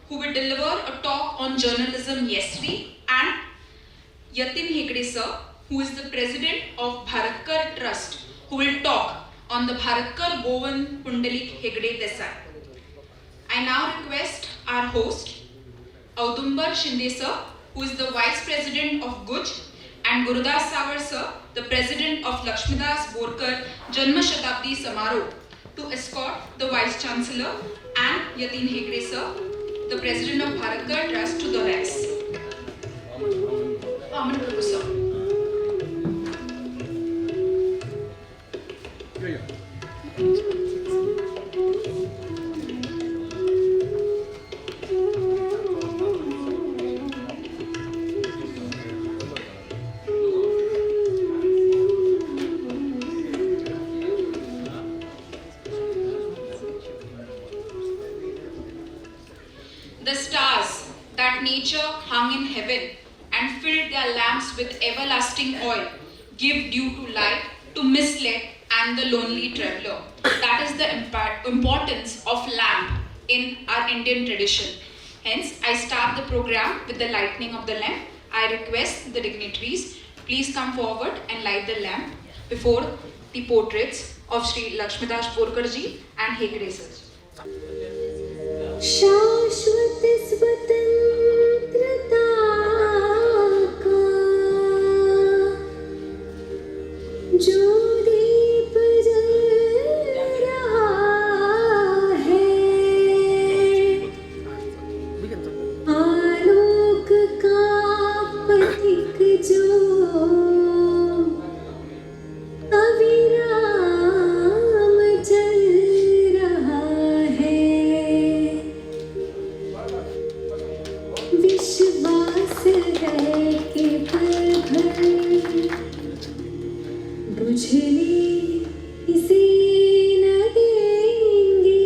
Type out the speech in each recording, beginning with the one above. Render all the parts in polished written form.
who will deliver a talk on journalism yesterday, and Yatin Hegde sir, who is the president of Bharatkar Trust, who will talk on the Bharatkar Govind Pundalik Hegde Desai. I now request our host, Audumbar Shinde sir, who is the vice president of Guj, and Gurudas Sagar sir, the president of Lakshmidas Borkar Janma Shatabdi Samaroh, to escort the vice chancellor and Yatin Hegde sir, the president of Bharatkar Trust, to the dais. Aman Prabhu sir. The stars that nature hung in heaven and filled their lamps with everlasting oil give due to light to misled and the lonely traveler. That is the importance of lamp in our Indian tradition. Hence, I start the program with the lighting of the lamp. I request the dignitaries, please come forward and light the lamp before the portraits of Sri Lakshmidas Borkar ji and Hegde sir. शाश्वत स्वतंत्रता का जो दीप जल रहा है, आलोक का पथिक जो अविराम चल रहा है, विश्वास है कि पल भर बुझने इसे न देंगे,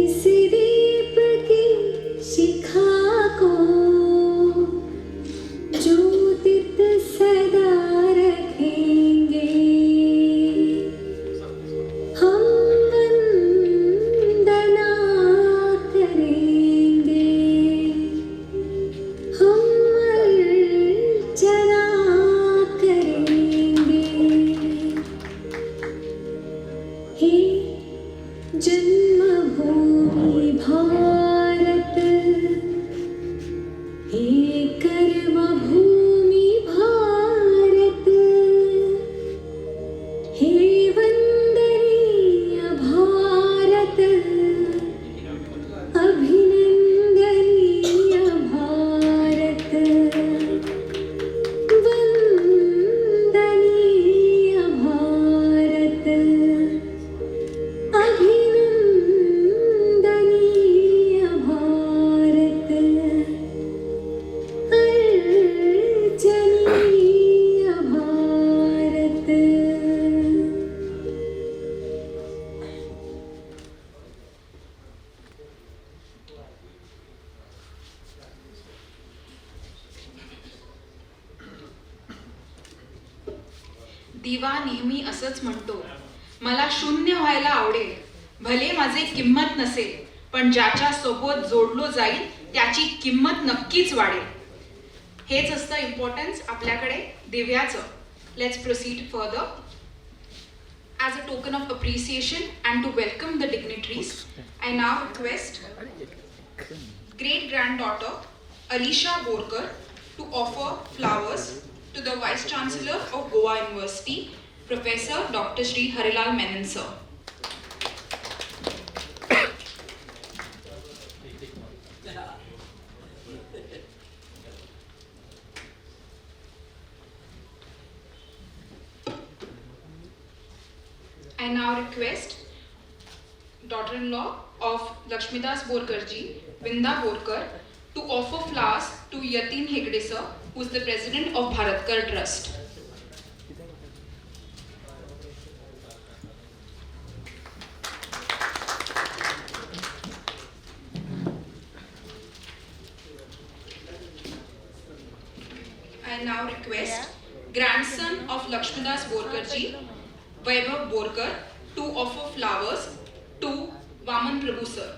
इस दीप की शिखा को ज्योतित सदा रखेंगे। हम वंदना करेंगे, हम अर्चना करेंगे। हे जन्मभूमि भारत, हे कर्मभूमि भारत, हे वंदनीय भारत, अभिनंदनीय भारत, वंदनीय भारत, अभिनंदनीय भारत, अर्चनीय भारत। दिवा नेहमी असंच म्हणतो, मला शून्य व्हायला आवडेल, भले माझे किंमत नसेल, पण ज्याच्या सोबत जोडलो जाईल त्याची किंमत नक्कीच वाढेल. हेच असतं इम्पॉर्टन्स आपल्याकडे दिव्याचं. Let's proceed further. As a token of appreciation and to welcome the dignitaries, I now request great granddaughter Alisha Borkar to offer flowers to the Vice Chancellor of Goa University, Professor Dr. Shri Harilal Menon sir. I now request daughter-in-law of Lakshmidas Borkar ji, Vinda Borkar, to offer flowers to Yatin Hegde sir, who is the president of Bharatkar Trust. I now request grandson of Lakshmidas Borkar ji, Vaibhav Borkar, to offer flowers to Vaman Prabhu sir.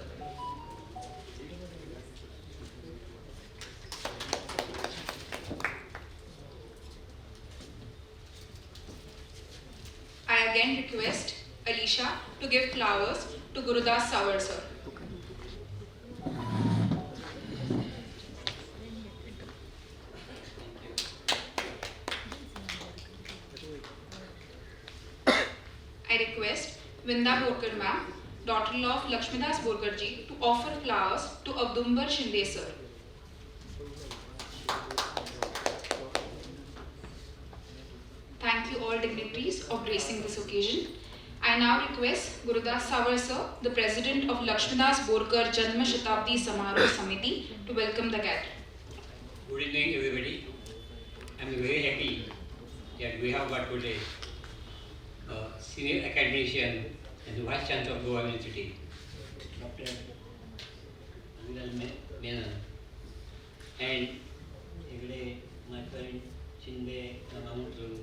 I again request Alicia to give flowers to Gurudas Savar sir. I request Vinda Borkar ma'am, daughter-in-law of Lakshmidas Borkar ji, to offer flowers to Avdumbar Shinde sir. Thank you all dignitaries of gracing this occasion. I now request Gurudas Savar sir, the president of Lakshmidas Borkar Janma Shatabdi Samaroh Samiti, to welcome the gathering. Good evening, everybody. I'm very happy that we have got today senior academician and the Vice Chancellor of Goa University, Dr. Angal Menon, and Hegde, my friend Shinde, Namamutu,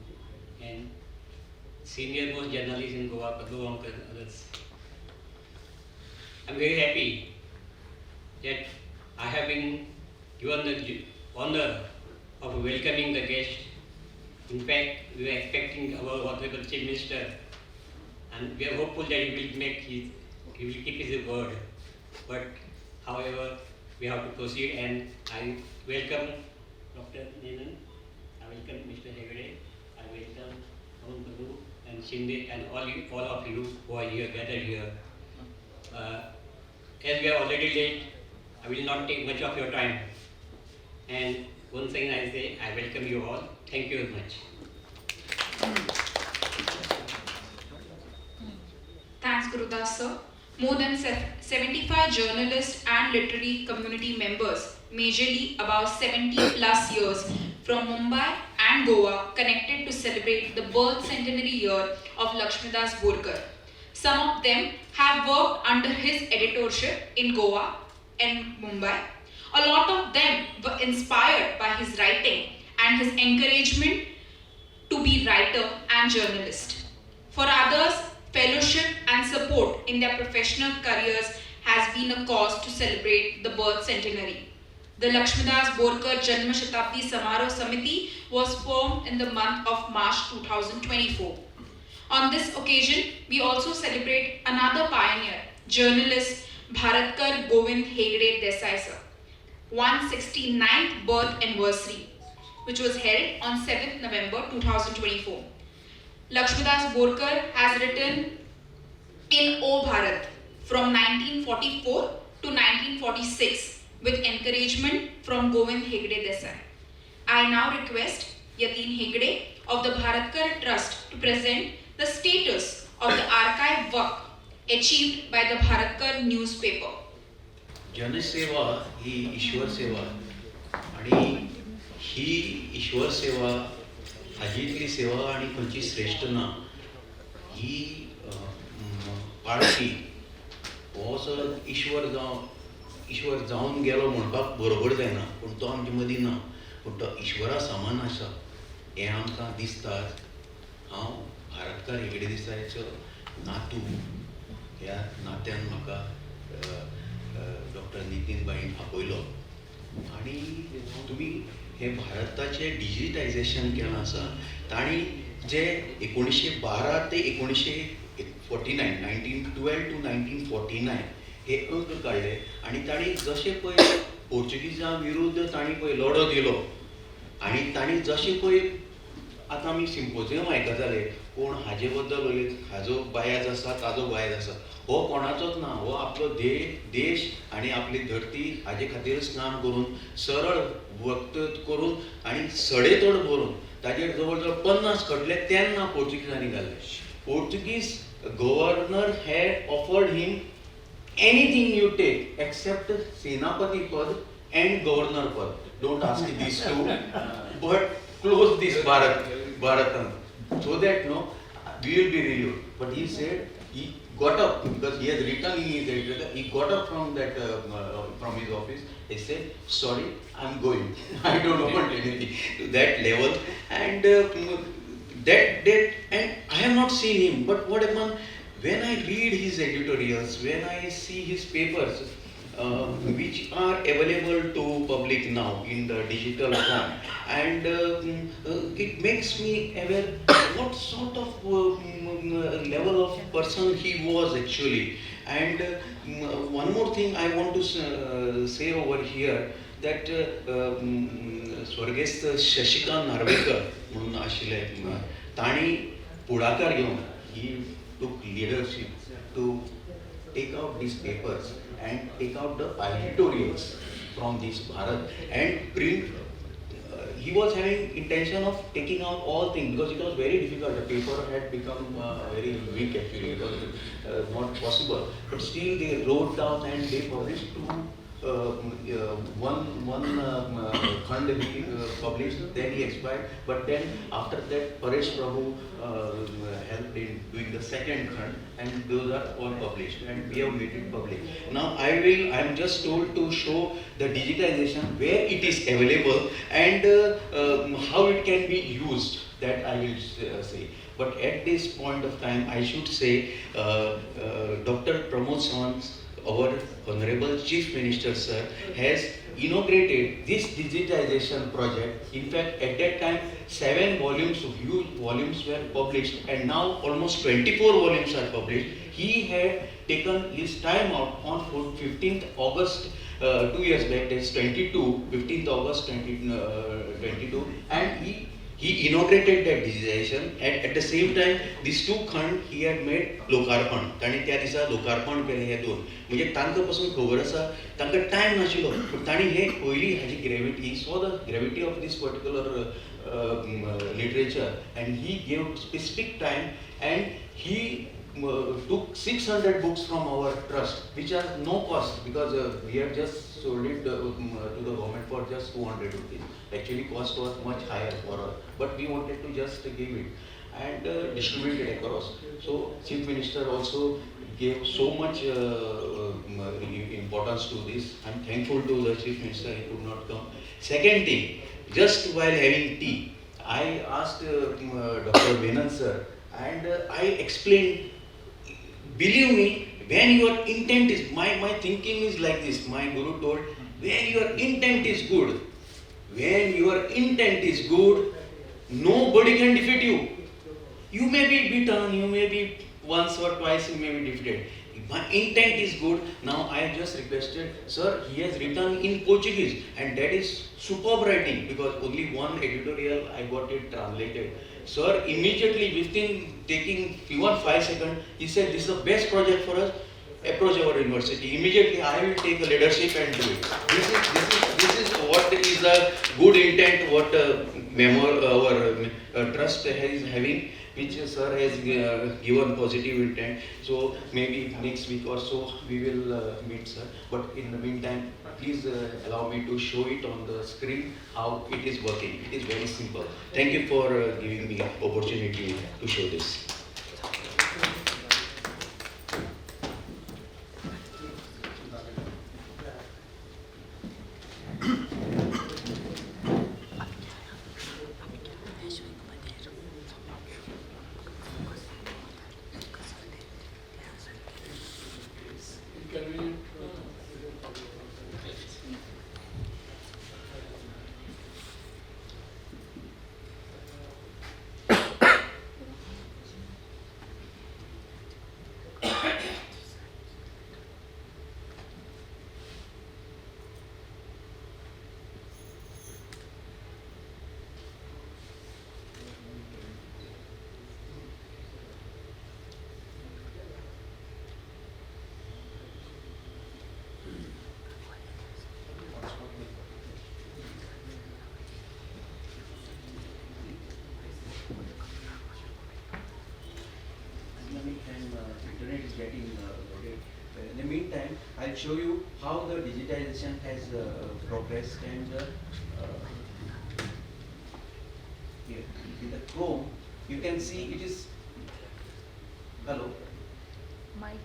and senior most journalists in Goa, Padhu and others. I'm very happy that I have been given the honor of welcoming the guest. In fact, we were expecting our Honorable Chief Minister, and we are hopeful that he will keep his word. But however, we have to proceed, and I welcome Dr. Menon, I welcome Mr. Hegde, I welcome Aman Prabhu and Shinde and all of you who are here gathered here. As we are already late, I will not take much of your time. And once again I say, I welcome you all. Thank you very much. Thanks Gurudas sir. More than 75 journalists and literary community members, majorly about 70 plus years, from Mumbai and Goa, connected to celebrate the birth centenary year of Lakshmidas Borkar. Some of them have worked under his editorship in Goa and Mumbai. A lot of them were inspired by his writing and his encouragement to be writer and journalist. For others, fellowship and support in their professional careers has been a cause to celebrate the birth centenary. The Lakshmidas Borkar Janma Shatabdi Samaroh Samiti was formed in the month of March 2024. On this occasion, we also celebrate another pioneer, journalist Bharatkar Govind Hegde Desai sir, 169th birth anniversary, which was held on 7th November 2024. Lakshmidas Borkar has written in O Bharat from 1944 to 1946 with encouragement from Govind Hegde Desai. I now request Yatin Hegde of the Bharatkar Trust to present the status of the archive work achieved by the Bharatkar newspaper. जनसेवा ही ईश्वर सेवा आणि ही ईश्वर सेवा हाजीतली सेवा आणि खंयची श्रेष्ठ ना ही पाळची हो जर ईश्वर जावन गेलो म्हणपाक बरोबर जायना पूण तो आमचे मदीं ना पूण तो ईश्वरा समान आसा हें आमकां दिसता. हांव भारतकार हेगडे देसायचो नातू ह्या नात्यान म्हाका डॉक्टर नितीन बाईन आपयलो आणि तुम्ही हे भारताचें डिजिटायझेशन केलां आसा तांणी जे 1912 ते 1949 1912 to 1949 हे अंक काडले आनी तांणी जशें पळय पोर्चुगीजां विरुद्ध तांणी पळय लढो दिलो आनी तांणी जशें पळय आतां आमी सिम्पोजियम आयकताले कोण हाजे बद्दल उलयत हाजो बायज आसा ताजो बायज आसा हो कोणाचोच ना हो आपलो देश आनी आपली धरती हाजे खातीरच काम करून सरळ वक्तृत्व करून आनी सडेतोड करून ताजेर जवळ जवळ 50 खटले तेन्ना पोर्चुगीजांनी घाल्ले. Portuguese governor had offered him anything you take except सेनापती पद एंड गव्हर्नर पद. Don't ask this to but close this Bharatan so that no we will be relieved. But he said he got up because he has written in his editor. He got up from that from his office. He said, "Sorry, I'm going. I don't want anything to that level." And and I have not seen him. But what happened? when I read his editorials, when I see his papers, which are available to public now in the digital form, and it makes me aware what sort of level of person he was actually. And one more thing I want to say over here, that स्वर्गेस्त शशिकांत नार्वेकर म्हणून आशिल्ले तांणी पुढाकार घेवन ही took leadership to take out these papers and take out the editorials from this Bharat and print. He was having intention of taking out all things because it was very difficult. The paper had become very weak actually. It was not possible. But still they wrote down and they published one khand he published, then he expired. But then after that Paresh Prabhu helped in doing the second khand, and those are all published and we have made it public. Now I am just told to show the digitization where it is available and how it can be used, that I will say. But at this point of time I should say Dr. Pramod Sawant, our Honorable Chief Minister sir, has inaugurated this digitization project. In fact, at that time 7 volumes, huge volumes were published, and now almost 24 volumes are published. He had taken his time out on 15th August 2 years back, that's 15th August 2022, and he inaugurated that digitization. At the same time, these 2 खंड he had made लोकार्पण. ताणी त्या दिसा लोकार्पण केले हे 2. म्हणजे तांकां पासून खबर आसा, तांकां टायम नाशिल्लो, पूण ताणी हे पयली हाजी gravity, he saw the gravity of this particular literature, and he gave specific time, and he took 600 books from our trust, which are no cost, because we have just sold it to the government for just 200 rupees. Actually cost was much higher for us, but we wanted to just give it and distribute it across. So Chief Minister also gave so much importance to this. I'm thankful to the Chief Minister, he could not come. Second thing, just while having tea, I asked Dr. Venan sir, and I explained, believe me, when your intent is, my thinking is like this, my Guru told, when your intent is good, nobody can defeat you. You may be beaten, you may be once or twice, you may be defeated. My intent is good. Now I just requested, sir, he has written in Portuguese, and that is superb writing, because only one editorial I got it translated. Sir, immediately within taking even 5 seconds, he said, this is the best project for us, approach our university. Immediately I will take the leadership and do it. This is what is a good intent, what our trust is having, which sir has given positive intent. So maybe next week or so we will meet sir. But in the meantime, please allow me to show it on the screen how it is working. It is very simple. Thank you for giving me opportunity to show this. Internet is getting loaded. In the meantime, I'll show you how the digitization has progressed, and here in the Chrome you can see it is hello. Mic.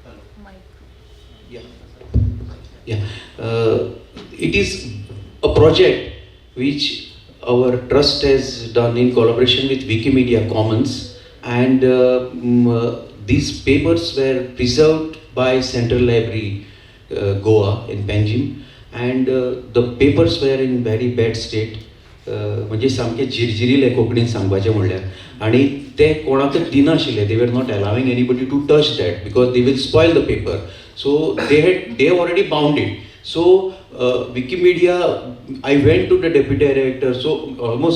Hello. Mic. Yeah. It is a project which our trust has done in collaboration with Wikimedia Commons, and these papers were preserved by Central Library, Goa in Panjim, and the papers were in very bad state. म्हणजे सामके झिरझिरिले कोंकणीन सांगपाचें म्हणल्यार आनी ते कोणाकच दिनाशिल्ले. They were not allowing anybody to touch that because they will spoil the paper. So they already bound it. So Wikimedia, I went to the deputy director, so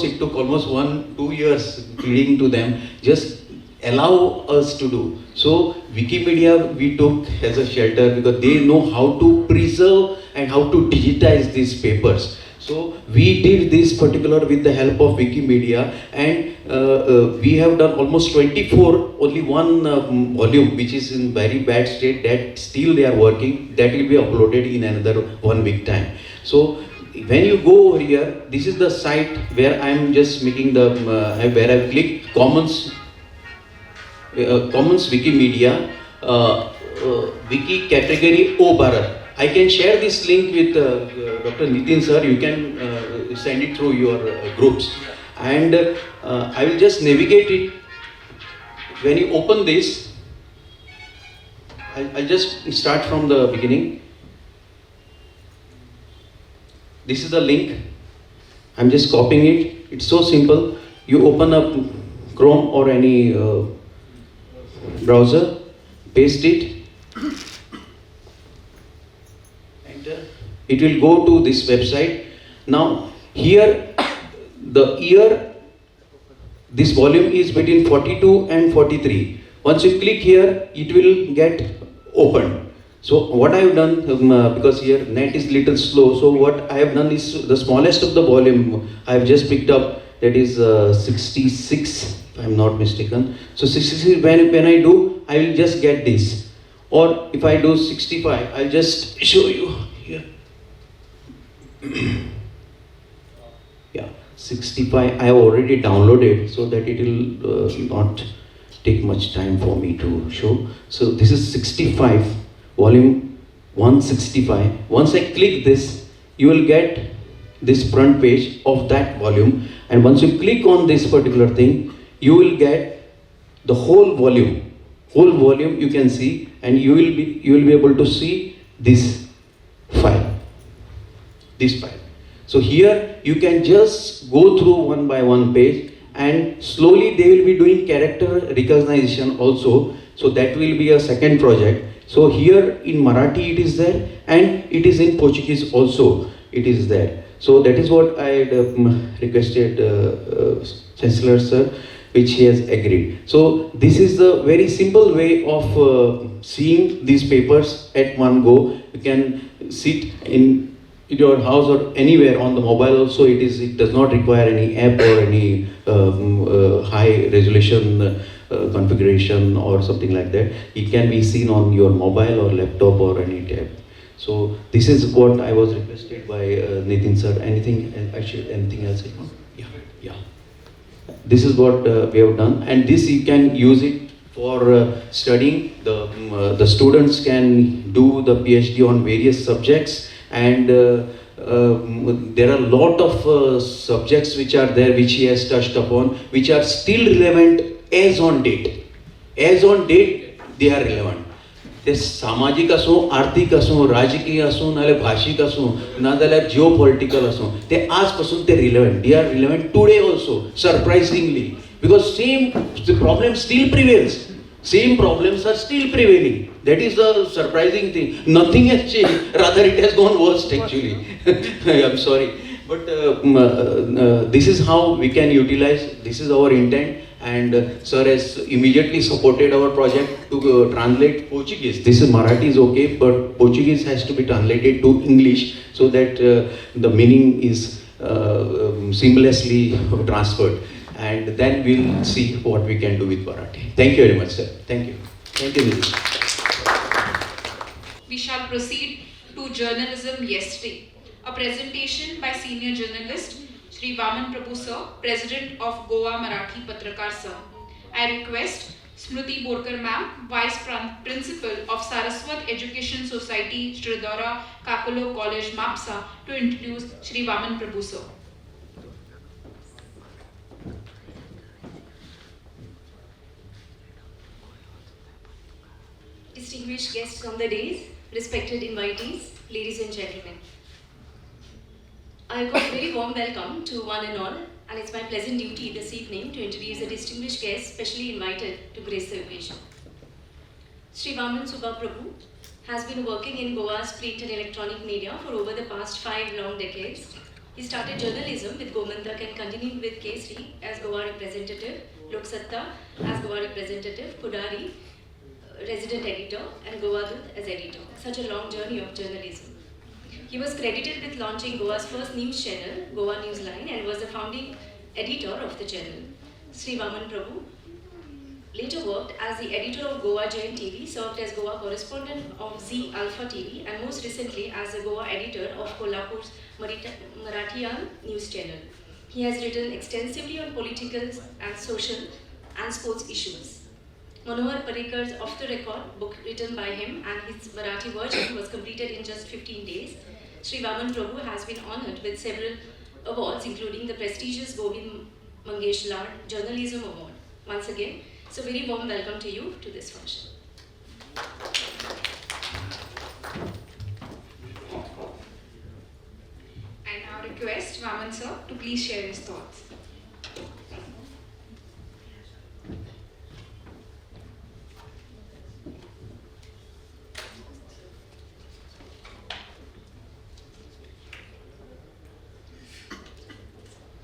it took almost 1-2 years pleading to them, just allow us to do. So Wikimedia we took as a shelter because they know how to preserve and how to digitize these papers. So we did this particular with the help of Wikimedia, and we have done almost 24, only one volume which is in very bad state, that still they are working, that will be uploaded in another 1 week time. So when you go over here, this is the site where I am just making the, where I click Commons Wikimedia, Wiki category O Bharat. I can share this link with Dr. Nitin sir. You can send it through your groups, and I will just navigate it. When you open this, I'll just start from the beginning. This is the link. I'm just copying it. It's so simple. You open up Chrome or any browser, paste it. It will go to this website. Now here the year, this volume is between 42 and 43. Once you click here, it will get opened. So what I have done, because here net is little slow, so what I have done is the smallest of the volume I have just picked up, that is 66 if I am not mistaken. So 66, when I do, I will just get this. Or if I do 65, I'll just show you here. Yeah, 65 I have already downloaded, so that it will not take much time for me to show. So this is 65, volume 165. Once I click this, you will get this front page of that volume, and once you click on this particular thing, you will get the whole volume. Whole volume you can see, and you will be able to see this file. This file. So here you can just go through one by one page, and slowly they will be doing character recognition also. So that will be a second project. So here in Marathi it is there, and it is in Portuguese also it is there. So that is what I had requested Chancellor sir, which he has agreed. So this is the very simple way of seeing these papers at one go. You can sit in your house or anywhere on the mobile also. It does not require any app or any high resolution configuration or something like that. It can be seen on your mobile or laptop or any tab. So this is what I was requested by Nitin sir. Anything else? Yeah. This is what we have done, and this you can use it for studying. The students can do the PhD on various subjects, and there are a lot of subjects which are there, which he has touched upon, which are still relevant as on date. As on date, they are relevant. ते सामाजिक असो, आर्थिक असो, राजकीय असो, नाजाल्यार भाशीक असो, नाजाल्यार जिओ पॉलिटिकल असो, ते आजपासून ते relevant. They are relevant today also, surprisingly, because same problem still prevails. Same problems are still prevailing. That is the surprising thing. Nothing has changed. Rather, it has gone worse actually. I'm sorry. But this is how we can utilize. This is our intent. And sir has immediately supported our project to translate Portuguese. This is Marathi is okay, but Portuguese has to be translated to English so that the meaning is seamlessly transferred. And then we'll see what we can do with Marathi. Thank you very much, sir. Thank you. Thank you, Nitin. We shall proceed to Journalism Yesterday, a presentation by senior journalist Shri Vaman Prabhu sir, President of Goa Marathi Patrakar Sangh. I request Smruti Borkar ma'am, Vice Principal of Saraswat Education Society, Sridhara Kakulo College, Mapsa, to introduce Shri Vaman Prabhu sir. distinguished guests on the dais, respected invitees, ladies and gentlemen. I got very warm welcome to one and all, and it's my pleasant duty this evening to introduce a distinguished guest specially invited to grace the occasion. Sri Vaman Subba Prabhu has been working in Goa's print and electronic media for over the past 5 long decades. He started journalism with Gomantak and continued with Kesri as Goa representative, Lok Satta as Goa representative, Kudari resident editor, and Goa Dut as editor. Such a long journey of journalism. He was credited with launching Goa's first news channel, Goa Newsline, and was the founding editor of the channel. Sri Vaman Prabhu later worked as the editor of Goa Giant TV, served as Goa correspondent of Z Alpha TV, and most recently as the Goa editor of Kolhapur's Marathiyan news channel. He has written extensively on political and social and sports issues. Manohar Parrikar's Off the Record book written by him and his Marathi version was completed in just 15 days. Sri Vaman Prabhu has been honoured with several awards, including the prestigious Govind Mangesh Lad Journalism Award. Once again, so very warm welcome to you to this function. I now request Vaman sir to please share his thoughts.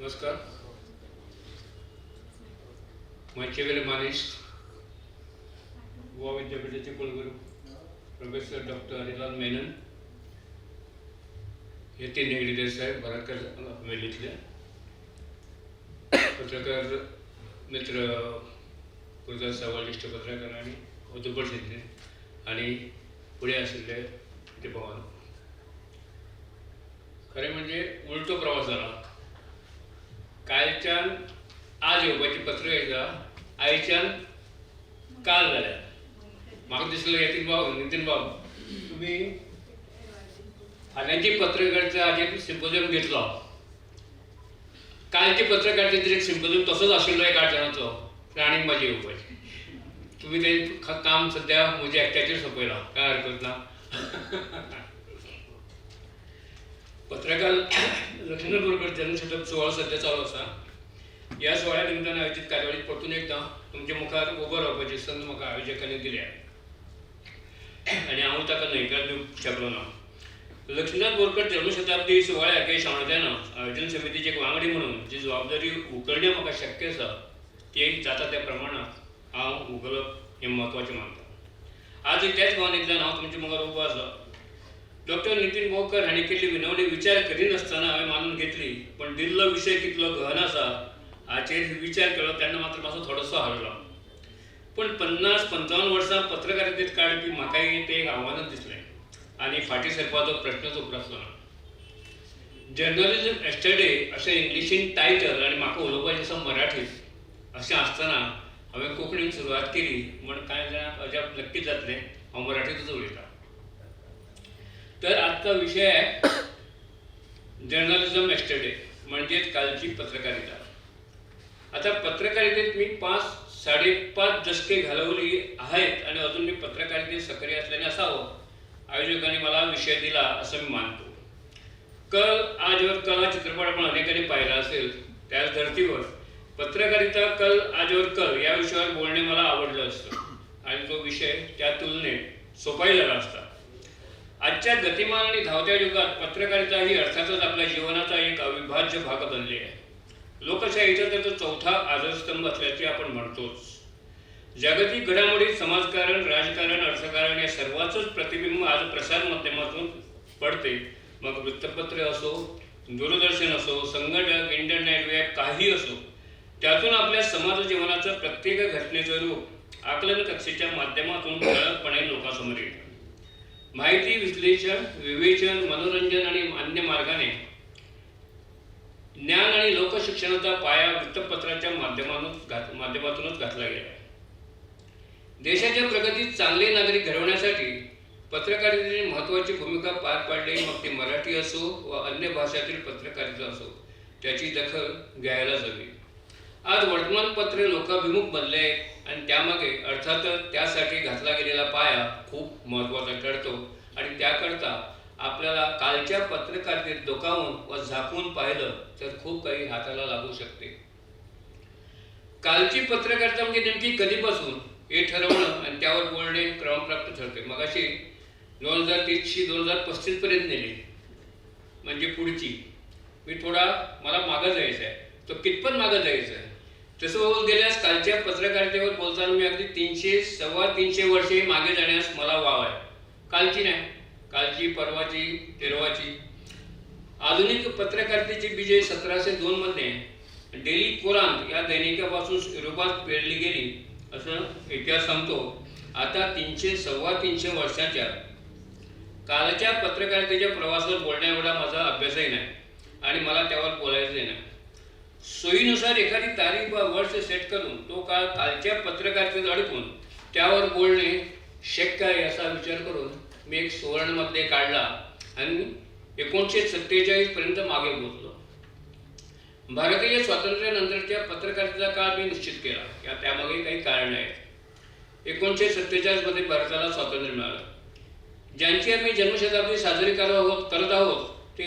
नमस्कार. मंचेवेले मानेश, गोवा विद्यापीठाचे कुलगुरू professor doctor Harilal Menon, Yatin Hegde साहेब, बराकर वेलीतले पत्रकार मित्र गुरुदास सावळ, ज्येष्ठ पत्रकार आणि औदुंबर शिंदे आणि पुढे असलेले ते भवन. खरे म्हणजे उलटो प्रवास झाला. कालच्यान आज येवपाची पत्र येता, आयच्यान काल जाल्या. म्हाका दिसलें नितीन बाब तुमी फाल्यांची पत्रकारिता हाजेर सिम्पोजियम घेतलो. कालची पत्रकारितेचेर एक सिम्पोजियम तसोच आशिल्लो एक 8 जाणांचो, आनीक म्हाजी येवपाची. तुमी तें काम सद्या म्हज्या एकट्याचेर सोपयलां, कांय हरकत ना. पत्रकार लक्ष्मण बोरकर जन्मशतक सोहळा सध्या चालू आसा. ह्या सोहळ्या निमतान आयोजीत कार्यावळीत परतून एकदां तुमच्या मुखार उबो रावपाची संद म्हाका आयोजकांनी दिल्या आनी हांव ताका न्हयकार दिवंक शकलो ना. लक्ष्मीनाथ बोरकर जन्मशताब्दी सोहळ्याक हे शावणेताना आयोजन समितीचे एक वांगडी म्हणून जी जबाबदारी उखलणें म्हाका शक्य आसा ती जाता त्या प्रमाणात हांव उखलप हें म्हत्वाचें मानतां. आज त्याच भावनेंतल्यान हांव तुमच्या मुखार उबो आसा. डॉक्टर नितीन बोरकर हांणी केल्ली विनवणी विचार करिनासतना हांवें मानून घेतली, पण दिल्लो विशय कितलो गहन आसा हाचेर विचार केलो तेन्ना मात्र मातसो थोडोसो हारलो. पण 50-55 वर्सां पत्रकारितेंत काडपी म्हाकाय तें एक आव्हानच दिसलें आनी फाटीं सरपाचो प्रश्नच उपरासलो ना. जर्नलिझम एस्टरडे अशें इंग्लिशीन टायटल आनी म्हाका उलोवपाचें आसा मराठींत अशें आसतना हांवें कोंकणीन सुरवात केली म्हण कांय जाणांक अजाप नक्कीच जातलें हांव मराठींतूच उलयतां. तर आजचा विषय आहे जर्नलिझम एस्टरडे, म्हणजेच कालची पत्रकारिता. आता पत्रकारितेत मी 5-5.5 दशके घालवली आहेत आणि अजून मी पत्रकारितेत सक्रिय असल्याने असावं आयोजकांनी मला विषय दिला असं मी मानतो. कल आज और कल हा चित्रपट आपण अनेकांनी पाहिला असेल. त्याच धर्तीवर पत्रकारिता कल आज और कल या विषयावर बोलणे मला आवडलं असतं आणि तो विषय त्या तुलनेत सोपाही झाला असता. आजच्या गतिमान आणि धावत्या युगात पत्रकारिता ही अर्थातच आपल्या जीवनाचा एक अविभाज्य भाग बनली आहे. लोकशाहीचा त्याचा चौथा आधारस्तंभ असल्याचे आपण म्हणतोच. जागतिक घडामोडीत समाजकारण, राजकारण, अर्थकारण या सर्वांचंच प्रतिबिंब आज प्रसार माध्यमातून पडते. मग वृत्तपत्र असो, दूरदर्शन असो, संगणक, इंटरनेट, वेब काही असो, त्यातून आपल्या समाज जीवनाचं प्रत्येक घटनेचं रूप आकलन कक्षेच्या माध्यमातून ठळकपणे लोकांसमोर येतं. माहिती विश्लेषण, विवेचन, मनोरंजन आणि अन्य मार्गाने ज्ञान आणि लोकशिक्षणाचा पाया वृत्तपत्राच्या माध्यमातूनच घातला गेला आहे. देशाच्या प्रगतीत चांगले नागरिक घडवण्यासाठी पत्रकारितेने महत्त्वाची भूमिका पार पाडली. मग ती मराठी असो व अन्य भाषातील पत्रकारिता असो, त्याची दखल घ्यायलाच हवी. आज वर्तमानपत्रे लोकाभिमुख बनले आहेत. आणि त्यामागे अर्थातच त्यासाठी घातला गेलेला पाया खूप महत्त्वाचा ठरतो आणि त्याकरता आपल्याला कालच्या पत्रकारितेत डोकावून व झाकून पाहिलं तर खूप काही हाताला लागू शकते. कालची पत्रकारिता म्हणजे नेमकी कधीपासून हे ठरवणं आणि त्यावर बोलणे क्रमप्राप्त ठरते. मगाशी 2030 2035 पर्यंत नेली म्हणजे पुढची. मी थोडा मला मागं जायचं आहे, तो कितपत मागं जायचं आहे तसं होत गेल्यास कालच्या पत्रकारितेवर बोलताना मी अगदी 300-325 वर्षे मागे जाण्यास मला वाव आहे. कालची नाही, कालची परवाची तेरवाची. आधुनिक पत्रकारितेची बीजे 1702 मध्ये डेली कोरांत या दैनिकापासून युरोपात पेरली गेली असं इतिहास सांगतो. आता 300-325 वर्षाच्या कालच्या पत्रकारितेच्या प्रवासावर बोलण्या एवढा माझा अभ्यासही नाही आणि मला त्यावर बोलायचंही नाही. सोयीनुसार एखादी तारीख वा वर्ष सेट करून तो काळ कालच्या पत्रकारितेत अडकून त्यावर बोलणे शक्य आहे असा विचार करून मी एक सुवर्णमध्ये काढला आणि 1947 पर्यंत मागे पोहोचलो. भारतीय स्वातंत्र्यानंतरच्या पत्रकारितेचा काळ मी निश्चित केला. त्यामागे काही कारण आहेत. 1947 मध्ये भारताला स्वातंत्र्य मिळालं. ज्यांची आम्ही जन्मशताब्दी साजरी करत आहोत ते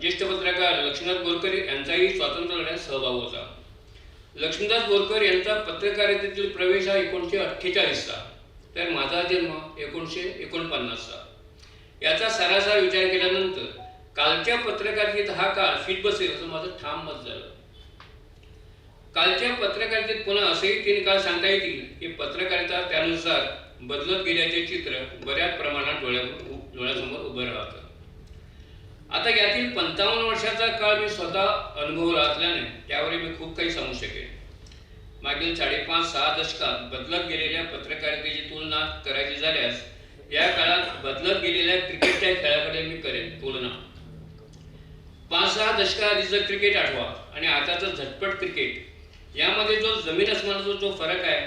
ज्येष्ठ पत्रकार लक्ष्मीनाथ बोरकर यांचाही स्वातंत्र्य लढ्यात सहभाग होता. लक्ष्मीनाथ बोरकर यांचा पत्रकारितेतील प्रवेश हा 1948 चा, तर माझा जन्म 1949 चा. याचा सारासार विचार केल्यानंतर कालच्या पत्रकारितेत हा काळ फिट बसेल असं माझं ठाम मत झालं. कालच्या पत्रकारितेत पुन्हा असेही 3 काळ सांगता येतील की पत्रकारिता त्यानुसार बदलत गेल्याचे चित्र बऱ्याच प्रमाणात डोळ्यासमोर उभं राहतं. आता यातील 55 वर्षाचा काळ मी स्वतः अनुभवला असल्याने त्यावर मी खूप काही सांगू शकेन. मागील 5.5-6 दशकात बदलत गेलेल्या पत्रकारितेची तुलना करायची झाल्यास या काळात बदलत गेलेल्या क्रिकेटच्या खेळाकडे मी करेन तुलना. 5-6 दशकाआधीचं क्रिकेट आठवा आणि आताचं झटपट क्रिकेट यामध्ये जो जमीन अस्मानाचा जो फरक आहे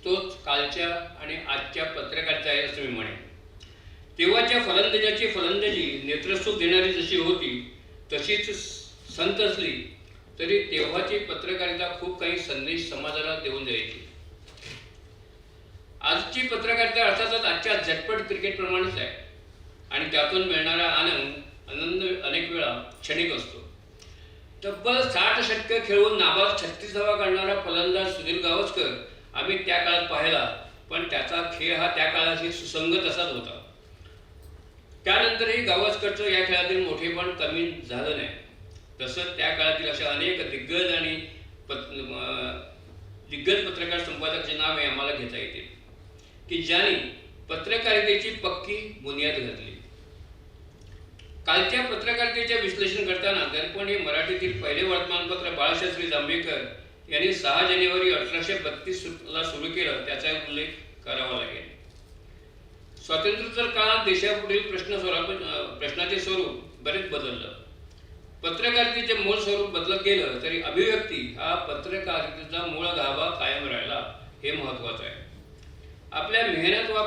तोच कालच्या आणि आजच्या पत्रकारिता आहे असं मी म्हणेन. तेव्हाच्या फलंदाजाची फलंदाजी नेत्रसुख देणारी जशी होती तशीच संत असली तरी तेव्हाची पत्रकारिता खूप काही संदेश समाजाला देऊन द्यायची. आजची पत्रकारिता अर्थातच आजच्या झटपट क्रिकेटप्रमाणेच आहे आणि त्यातून मिळणारा आनंद अनेक वेळा क्षणिक असतो. तब्बल 60 षटकं खेळून नाबाद 36 धावा काढणारा फलंदाज सुनील गावस्कर आम्ही त्या काळात पाहिला, पण त्याचा खेळ हा त्या काळाशी सुसंगत असाच होता. त्यानंतरही गावस्करचं या खेळातील मोठेपण कमी झालं नाही. तसंच त्या काळातील अशा अनेक दिग्गज पत्रकार संपादकाची नावे आम्हाला घेता येतील की ज्यांनी पत्रकारितेची पक्की बुनियाद घातली. कालच्या पत्रकारितेचे विश्लेषण करताना दर्पण हे मराठीतील पहिले वर्तमानपत्र बाळशास्त्री जांभेकर यांनी 6 जानेवारी 1832 ला सुरू केलं त्याचा उल्लेख करावा लागेल. स्वातंत्र्योत्तर काळात देशापुढील प्रश्नाचे स्वरूप बरेच बदललं. पत्रकारितेचे मूळ स्वरूप बदलत गेलं तरी अभिव्यक्ती हा पत्रकारितेचा मूळ गाभा कायम राहिला हे महत्त्वाचं आहे. आपल्या मेहनत व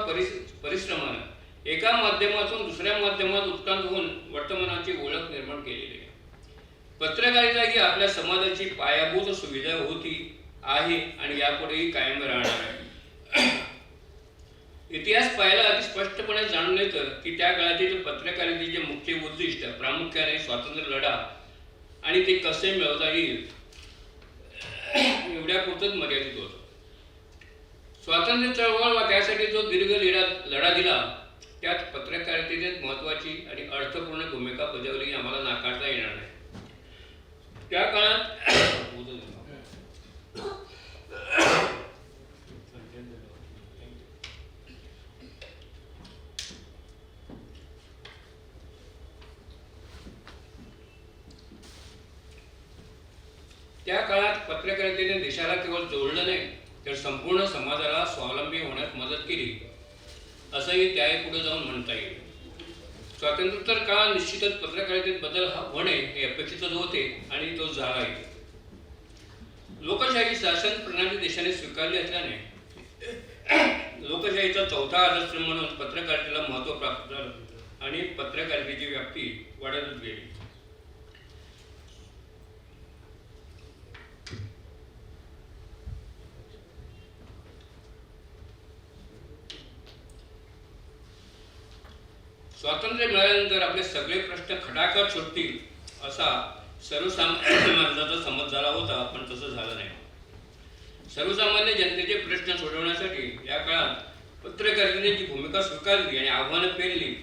परिश्रमानं एका माध्यमातून दुसऱ्या माध्यमात उत्क्रांत होऊन वर्तमानाची ओळख निर्माण केलेली आहे. पत्रकारिता ही आपल्या समाजाची पायाभूत सुविधा होती, आहे आणि यापुढेही कायम राहणार आहे. इतिहास पाहायला अति स्पष्टपणे जाणून येतं की त्या काळातील पत्रकारितेचे मुख्य उद्दिष्ट प्रामुख्याने स्वातंत्र्य लढा आणि ते कसे मिळवता येईल एवढ्यापुरतच मर्यादित होतं. स्वातंत्र्य चळवळ व त्यासाठी जो दीर्घ लढा दिला त्यात पत्रकारितेने महत्त्वाची आणि अर्थपूर्ण भूमिका बजावली आम्हाला नाकारता येणार नाही. त्या काळात पत्रकारितेने देशाला केवळ जोडलं नाही तर संपूर्ण समाजाला स्वावलंबी होण्यास मदत केली असंही त्याही पुढे जाऊन म्हणता येईल. स्वातंत्र्योत्तर काळात निश्चितच पत्रकारितेत बदल होणे हे अपेक्षितच होते आणि तो झालाही. लोकशाही शासन प्रणाली देशाने स्वीकारली असल्याने लोकशाहीचा 4था आदर्श म्हणून पत्रकारितेला महत्त्व प्राप्त झालं आणि पत्रकारितेची व्याप्ती वाढतच गेली. स्वातंत्र्य मिळाल्यानंतर आपले सगळे प्रश्न खटाखट सुटतील असा सर्वसामान्य माणसाचा समज झाला होता, पण तसं झालं नाही. सर्वसामान्य जनतेचे प्रश्न सोडवण्यासाठी या काळात पत्रकारितेने जी भूमिका स्वीकारली आणि आव्हानं पेलली,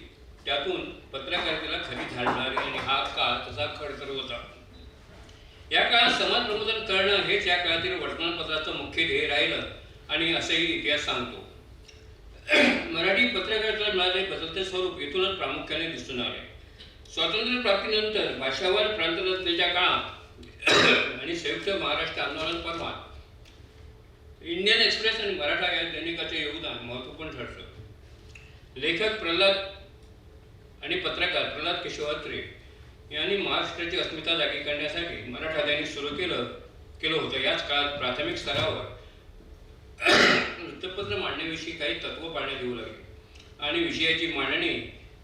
त्यातून पत्रकारितेला खरी झाड मिळाली आणि हा काळ तसा खडतर होता. या काळात समाज प्रबोधन करणं हेच या काळातील वर्तमानपत्राचं मुख्य ध्येय राहिलं आणि असंही इतिहास सांगतो. मराठी पत्रकारितेला मिळालेले बदलते स्वरूप येथूनच प्रामुख्याने दिसून आले. स्वातंत्र्य प्राप्तीनंतर भाषावर प्रांतरचनेच्या काळात आणि संयुक्त महाराष्ट्र आंदोलन परवा इंडियन एक्सप्रेस आणि मराठा या दैनिकाचे योगदान महत्त्वपूर्ण ठरतं. लेखक प्रल्हाद आणि पत्रकार प्रल्हाद केशव अत्रे यांनी महाराष्ट्राची अस्मिता जागी करण्यासाठी मराठा दैनिक सुरू केलं होतं. याच काळात प्राथमिक स्तरावर वृत्तपत्र मांडण्याविषयी काही तत्त्व पाळण्यात येऊ लागली आणि विषयाची मांडणी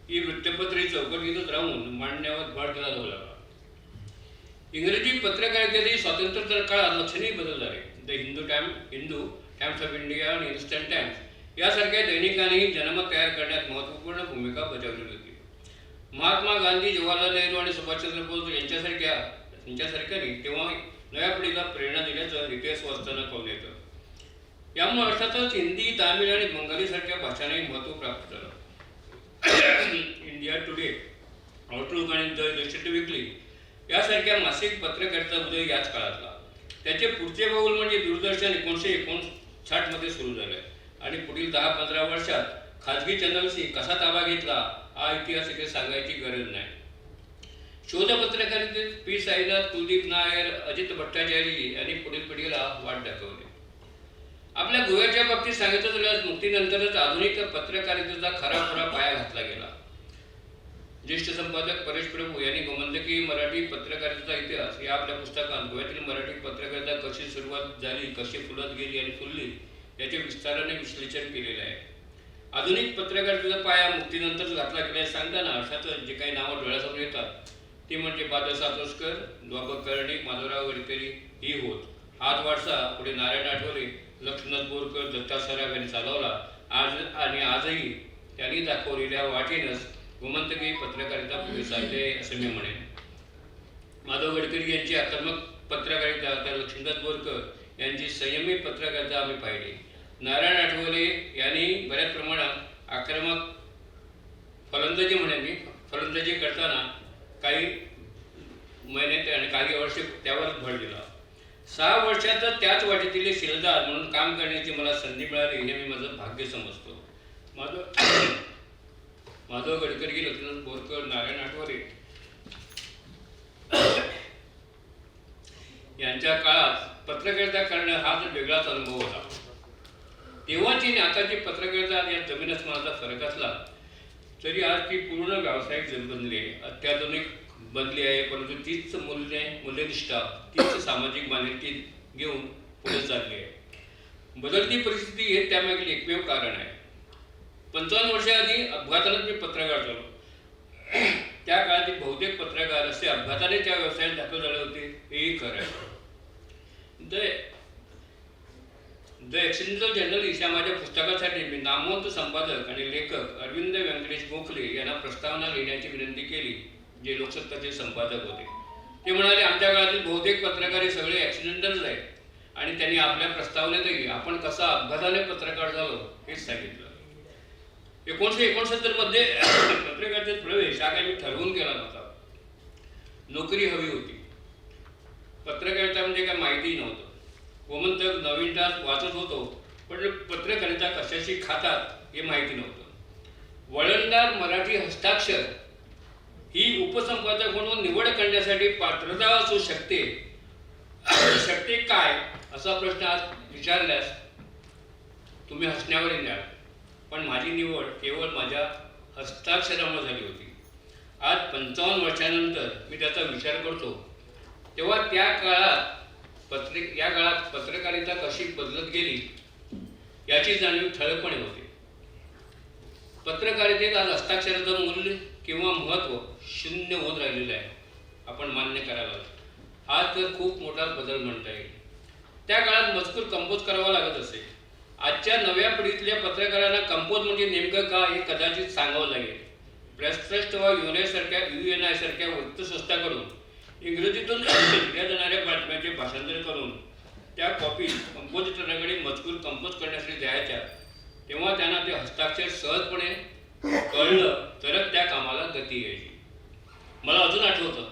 ही वृत्तपत्रे चौकटीतच राहून मांडण्यावर भर दिला जाऊ लागला. इंग्रजी पत्रकारितेतही स्वातंत्र्योत्तर काळात लक्षणीय बदल झाले. The Hindu times of India आणि हिंदुस्तान टाइम्स यासारख्या दैनिकांनीही जनमत तयार करण्यात महत्त्वपूर्ण भूमिका बजावली होती. महात्मा गांधी, जवाहरलाल नेहरू आणि सुभाषचंद्र बोस यांच्यासारख्यांनी तेव्हा नव्या पिढीला प्रेरणा दिल्याचं इतिहास वाचताना कळून येतं. यामुळे अर्थातच हिंदी, तामिळ आणि बंगालीसारख्या भाषांनाही महत्त्व प्राप्त झालं. इंडिया टुडे, आउटलुक आणि द देश विकली यासारख्या मासिक पत्रकारिता उदय याच काळातला. त्याचे पुढचे पाऊल म्हणजे दूरदर्शन 1959 मध्ये सुरू झालं आणि पुढील 10-15 वर्षात खाजगी चॅनल्सनी कसा ताबा घेतला हा इतिहास इथे सांगायची गरज नाही. शोध पत्रकारितेत पी. साईनाथ, कुलदीप नायर, अजित भट्टाचार्य यांनी पुढील पिढीला वाट दाखवली. आपल्या गोव्याच्या बाबतीत सांगितलं झाल्यास मुक्तीनंतरच आधुनिक पत्रकारितेचा खराखुरा पाया घातला गेला. ज्येष्ठ संपादक परेश प्रभू यांनी गोमंतकी मराठी पत्रकारितेचा इतिहास या आपल्या पुस्तकात गोव्यातील मराठी पत्रकारिता कशी सुरुवात झाली, कशी फुलत गेली आणि फुलली याचे विस्ताराने विश्लेषण केलेले आहे. आधुनिक पत्रकारितेचा पाया मुक्तीनंतर घातला गेल्याचे सांगताना अर्थातच जे काही नावं डोळ्यासमोर येतात ती म्हणजे बादल सातोसकर, द्वापक कर्णिक, माधवराव गडकरी ही होत. हाच वारसा पुढे नारायण आठवले, लक्ष्मण बोरकर, दत्ता सराफ यांनी चालवला. आजही त्यांनी दाखवलेल्या वाटेनंच गोमंतकी पत्रकारिता पुढे चालले असं मी म्हणेन. माधव गडकरी यांची आक्रमक पत्रकारिता, तर लक्ष्मण बोरकर यांची संयमी पत्रकारिता आम्ही पाहिली. नारायण आठवले यांनी बऱ्याच प्रमाणात आक्रमक फलंदाजी करताना काही महिने आणि काही वर्षे त्यावरच भर दिला. 6 वर्षातच त्याच वाटेतील शिलदार म्हणून काम करण्याची मला संधी मिळाली हे मी माझं भाग्य समजतो. माधव गडकरी, लक्ष्मण बोरकर, नारायण आठवले यांच्या काळात पत्रकारिता करणं हा तर वेगळाच अनुभव होता. तेव्हाची आणि आताची पत्रकारिता या जमीन अस्मानाचा फरक असला तरी आज ती पूर्ण व्यावसायिक बनली आहे, अत्याधुनिक बनली आहे. परंतु तीच मूल्यनिष्ठा, तीच सामाजिक बांधिलकी घेऊन पुढे चालली आहे. बदलती परिस्थिती हे त्यामागील एकमेव कारण आहे. 55 वर्षाआधी अपघातानेच मी पत्रकार झालो. त्या काळातील बहुतेक पत्रकार असे अपघाताने त्या व्यवसायात दाखल झाले होते हेही खरं आहे. द एक्सिडेंटल जर्नलिस्ट या माझ्या पुस्तकासाठी मी नामवंत संपादक आणि लेखक अरविंद व्यंकटेश गोखले यांना प्रस्तावना लिहिण्याची विनंती केली, जे लोकसत्ताचे संपादक होते. ते म्हणाले, आमच्या काळातील बहुतेक पत्रकार हे सगळे ॲक्सिडेंटल्स आहेत आणि त्यांनी आपल्या प्रस्तावनेतही आपण कसा अपघाताने पत्रकार झालो हेच सांगितलं. 1969 मध्ये पत्रकारितेत प्रवेश हा काही मी ठरवून केला नव्हता. नोकरी हवी होती. पत्रकारिता म्हणजे काय माहिती नव्हतं. गोमंतक, नवीन तास वाचत होतो, पण पत्रकारिता कशाशी खातात हे माहिती नव्हतं. वळणदार मराठी हस्ताक्षर ही उपसंपादक म्हणून निवड करण्यासाठी पात्रता असू शकते काय असा प्रश्न आज विचारल्यास तुम्ही हसण्यावर येणार. पण माझी निवड केवळ माझ्या हस्ताक्षरामुळे झाली होती. आज 55 वर्षानंतर मी त्याचा विचार करतो तेव्हा त्या काळात पत्रकारिता कशी बदलत गेली याची जाणीव ठळकपणे होते. पत्रकारितेत आज हस्ताक्षराचं मूल्य किंवा महत्त्व शून्य होत राहिलेलं आहे, आपण मान्य करायला. हा तर खूप मोठा बदल म्हणता येईल. त्या काळात मजकूर कंपोज करावा लागत असे. आजच्या नव्या पिढीतल्या पत्रकारांना कंपोज म्हणजे नेमकं काय हे कदाचित सांगावं लागेल. प्रेस ट्रस्ट व UNI सारख्या वृत्तसंस्थांकडून इंग्रजीतून दिल्या जाणाऱ्या बातम्यांचे भाषांतर करून त्या कॉपी कंपोजिटरांकडे मजकूर कंपोज करण्यासाठी द्यायच्या, तेव्हा त्यांना ते हस्ताक्षर सहजपणे कळलं तरच त्या कामाला गती यायची. मला अजून आठवतं,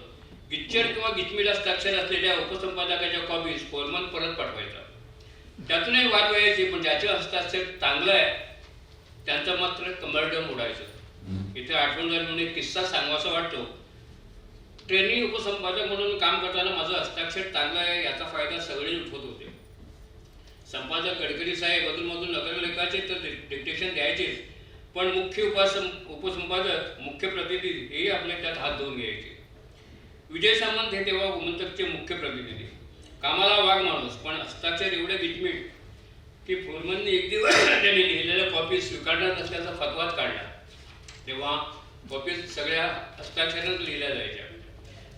गिच्चर किंवा गिचमीड हस्ताक्षर असलेल्या उपसंपादकाच्या कॉपीज फोरमन परत पाठवायचा. त्यातूनही वाद व्हायची, पण ज्याचे हस्ताक्षर चांगलं आहे त्यांचं मात्र कमरडम उडायचं. इथे आठवण झाली म्हणून एक किस्सा सांगावासा वाटतो. ट्रेनिंग उपसंपादक म्हणून काम करताना माझं हस्ताक्षर चांगलं आहे याचा फायदा सगळे उठवत होते. संपादक गडकरी साहेब अधूनमधून नगरलेखाचे तर डिक्टेशन द्यायचेच, पण मुख्य उपसंपादक मुख्य प्रतिनिधी हेही आपल्या त्यात हात धुवून घ्यायचे. विजय सामंत हे तेव्हा गोमंतकचे मुख्य प्रतिनिधी, कामाला वाघ माणूस, पण हस्ताक्षर एवढे गिचमीट की फोरमनने एक दिवस त्यांनी लिहिलेल्या कॉपी स्वीकारणार नसल्याचा फतवाच काढला. तेव्हा कॉपी सगळ्या हस्ताक्षरात लिहिल्या जायच्या.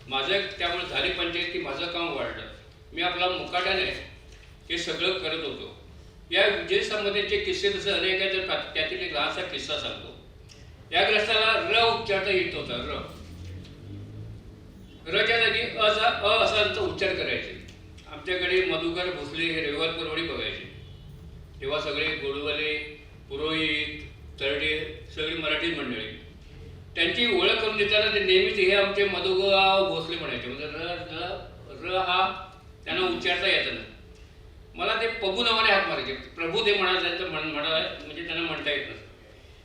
माझं त्यामुळे झाली पंचायत की माझं काम वाढलं. मी आपला मुकाट्याने हे सगळं करत होतो. या विजय संबंधीचे किस्से तसे अनेक आहेत, तर त्यातील एक लहानसा किस्सा सांगतो. या ग्रस्ताला र उच्चारता येत होता. रच्या जागी असांचा उच्चार करायचे. आमच्याकडे मधुकर भोसले हे रविवार परवडी बघायचे. तेव्हा सगळे गोडवाले, पुरोहित, तरडे सगळी मराठी मंडळी. त्यांची ओळख करून देताना ते नेहमीच हे आमचे मधुगाव भोसले म्हणायचे. म्हणजे र हा त्यांना उच्चारता यायचा नाही. मला ते पबू नावाने हात मारायचे. प्रभू ते म्हणायचं म्हणजे त्यांना म्हणता येत नसतं.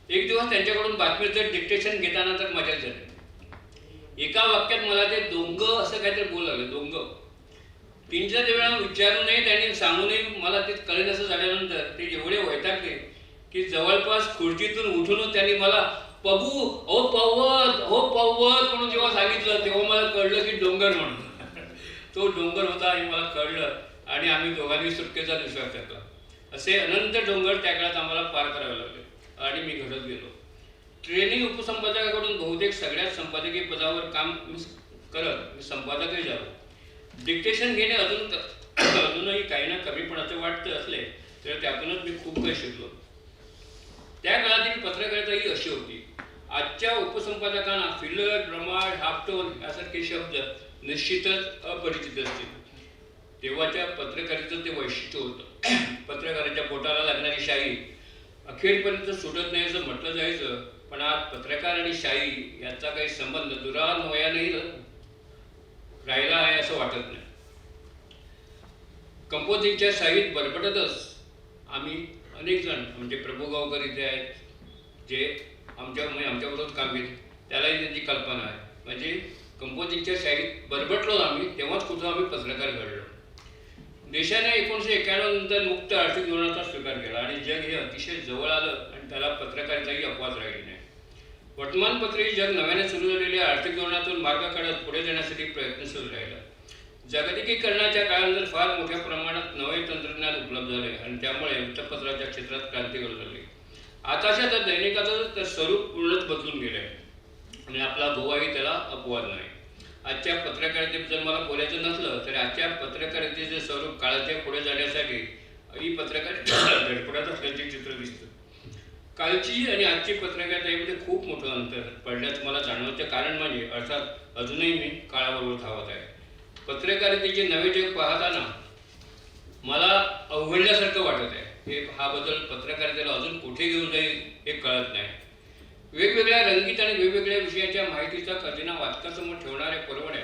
एक दिवस त्यांच्याकडून बातमीचं डिक्टेशन घेताना तर मजा झाली. एका वाक्यात मला ते डोंग असं काहीतरी बोलावलं. डोंग 3-4 वेळा विचारूनही त्यांनी सांगूनही मला ते कळेल असं झाल्यानंतर ते एवढे वैतागले की जवळपास खुर्चीतून उठूनच त्यांनी मला पबू हो पवत म्हणून जेव्हा सांगितलं तेव्हा मला कळलं की डोंगर म्हणून. तो डोंगर होता हे मला कळलं आणि आम्ही दोघांनी सुटकेचा विश्वास टाकला. असे अनंत डोंगर त्या काळात आम्हाला पार करावे लागले आणि मी घडत गेलो. ट्रेनिंग उपसंपादकाकडून बहुतेक सगळ्याच संपादकीय पदावर काम करत मी संपादकही झालो. डिक्टेशन घेणे अजूनही काही ना कमीपणाचे वाटत असले तर त्यातूनच मी खूप काही शिकलो. त्या काळातील पत्रकारिता अशी होती. आजच्या उपसंपादकांना फिलर, ब्रमाड, हाफटोन यासारखे शब्द निश्चितच अपरिचित असतील. तेव्हाच्या पत्रकारितेचं ते वैशिष्ट्य होतं. पत्रकाराच्या पोटाला लागणारी शाई अखेरपर्यंत सुटत नाही असं म्हटलं जायचं, पण आज पत्रकार आणि शाई याचा काही संबंध दुरान्वयानेही राहिला आहे असं वाटत नाही. कंपोजिंगच्या शाईत बरबटतच आम्ही अनेक जण म्हणजे प्रभू गावकर इथे आहेत जे आमच्याबरोबर काम केले, त्यालाही त्यांची कल्पना आहे. म्हणजे कंपोजिंगच्या शाईत बरबटलो आम्ही, तेव्हाच कुठं आम्ही पत्रकार घडलो. देशाने 1991 नंतर मुक्त आर्थिक धोरणाचा स्वीकार केला आणि जग हे अतिशय जवळ आलं आणि त्याला पत्रकारिताही अपवाद राहिली नाही. वर्तमानपत्रही जग नव्याने सुरू झालेल्या आर्थिक धोरणातून मार्ग काढत पुढे जाण्यासाठी प्रयत्नशील राहिला. जागतिकीकरणाच्या काळानंतर फार मोठ्या प्रमाणात नवे तंत्रज्ञान उपलब्ध झाले आणि त्यामुळे वृत्तपत्राच्या क्षेत्रात क्रांती घडू लागली. आताच्या तर दैनिकाचं तर स्वरूप पूर्णच बदलून गेलं आहे आणि आपला गोवाही त्याला अपवाद नाही. आजच्या पत्रकारितेबद्दल मला बोलायचं नसलं तर आजच्या पत्रकारितेचे स्वरूप काळाच्या पुढे जाण्यासाठी ही पत्रकारिता धडपडत असल्याचे चित्र दिसतं. कालची आणि आजची पत्रकारितेमध्ये खूप मोठं अंतर पडल्याचं मला जाणवतं. कारण म्हणजे अर्थात अजूनही मी काळाबरोबर धावत आहे. पत्रकारितेचे नवे जग पाहताना मला अवघडल्यासारखं वाटत आहे. हा बदल पत्रकारितेला अजून कुठे घेऊन जाईल हे कळत नाही. वेगवेगळ्या रंगीत आणि वेगवेगळ्या विषयाच्या माहितीचा खजिना वाचकासमोर ठेवणाऱ्या परवड्या,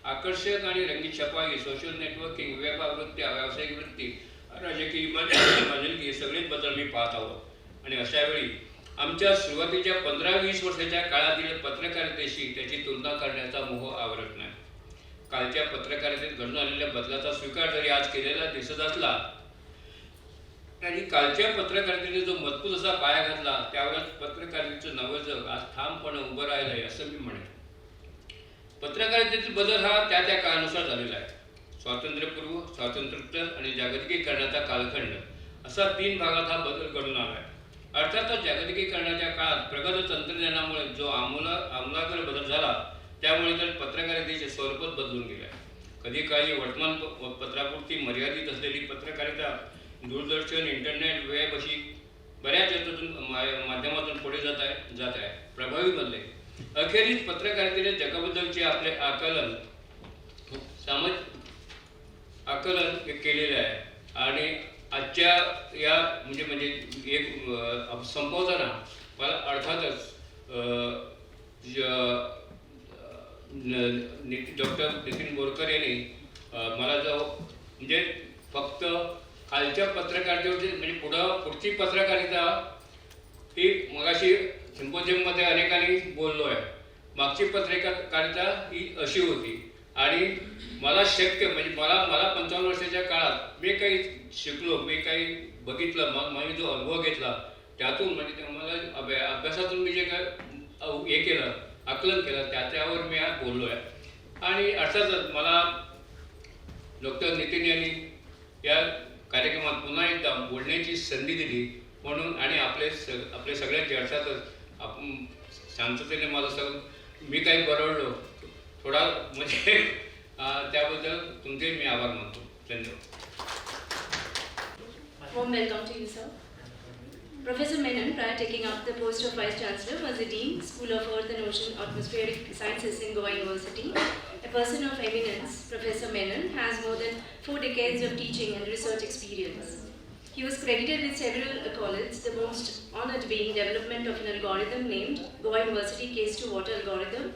आकर्षक आणि रंगीत छपाई, सोशल नेटवर्किंग, व्यापारवृत्त्या, व्यावसायिक वृत्ती, राजकीय बांधिलकी हे सगळेच बदल मी पाहत आहोत. आणि अशावेळी आमच्या सुरुवातीच्या 15-20 वर्षाच्या काळातील पत्रकारितेशी त्याची तुलना करण्याचा मोह आवरत नाही. कालच्या पत्रकारितेत घडून आलेल्या बदलाचा स्वीकार जरी आज केलेला दिसत असला आणि कालच्या पत्रकारितेने जो मजबूत असा पाया घातला त्यावेळेस पत्रकारितेचं नवं जग आज ठामपणे उभं राहिलं आहे असं मी म्हणेन. पत्रकारितेतील बदल हा त्या त्या काळानुसार झालेला आहे. स्वातंत्र्यपूर्व, स्वातंत्र्योत्तर आणि जागतिकीकरणाचा कालखंड असा 3 भागात हा बदल घडून आला आहे. अर्थातच जागतिकीकरणाच्या काळात प्रगत तंत्रज्ञानामुळे जो आमूलाग्र बदल झाला त्यामुळे तर पत्रकारितेचे स्वरूपच बदलून गेले आहे. कधी काही वर्तमानपत्रापुरती मर्यादित असलेली पत्रकारिता दूरदर्शन, इंटरनेट, वेब अशी बऱ्याच याच्यातून माध्यमातून पुढे जात आहे प्रभावी बनले. अखेरीस पत्रकारितेने जगाबद्दलचे आपले आकलन आकलन हे केलेलं आहे. आणि आजच्या या म्हणजे एक संपवताना मला अर्थातच डॉक्टर नितीन बोरकर यांनी मला जो म्हणजे फक्त खालच्या पत्रकारितेवरची म्हणजे पुढची पत्रकारिता ही मगाशी सिम्पोजियममध्ये अनेकांनी बोललो आहे. मागची पत्रकारिता ही अशी होती आणि मला शक्य म्हणजे मला 55 वर्षाच्या काळात मी काही शिकलो, मी काही बघितलं, मी जो अनुभव घेतला त्यातून म्हणजे मला अभ्यासातून मी जे काय हे केलं, आकलन केलं त्यावर मी आज बोललो आहे. आणि अर्थातच मला डॉक्टर नितीन यांनी या कार्यक्रमात पुन्हा एकदा बोलण्याची संधी दिली म्हणून आणि आपले सगळ्यांचे अर्थातच आपण शांततेने माझं मी काही बरडलो थोडा म्हणजे त्याबद्दल तुमचे मी आभार मानतो. धन्यवाद. Warm welcome to you, sir. Professor Menon, prior taking up the post of Vice Chancellor, was the Dean, School of Earth and Ocean Atmospheric Sciences in Goa University. A person of eminence, Professor Menon has more than 4 decades of teaching and research experience. He was credited with several accolades, the most honored being development of an algorithm named Goa University Case-to-Water algorithm.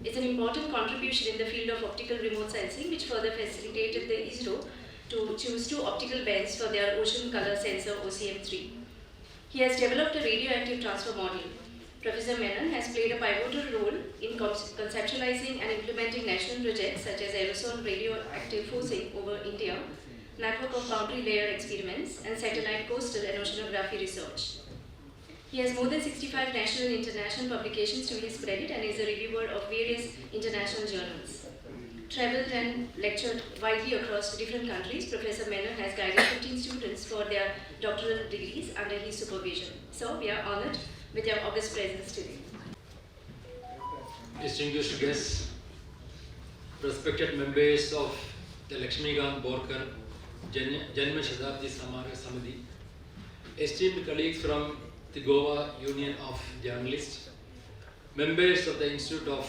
It's an important contribution in the field of optical remote sensing, which further facilitated the ISRO to choose 2 optical bands for their ocean color sensor OCM3. He has developed a radioactive transfer model. Professor Menon has played a pivotal role in conceptualizing and implementing national projects such as aerosol radioactive forcing over India, network of boundary layer experiments, and satellite coastal and oceanography research. He has more than 65 national and international publications to his credit and is a reviewer of various international journals. Traveled and lectured widely across different countries, Professor Menon has guided 15 students for their doctoral degrees under his supervision. So, we are honored with your august presence today. Distinguished guests, respected members of the Lakshmikant Borkar Janma Shatabdi Samarag Samiti, esteemed colleagues from the Goa Union of Journalists, members of the Institute of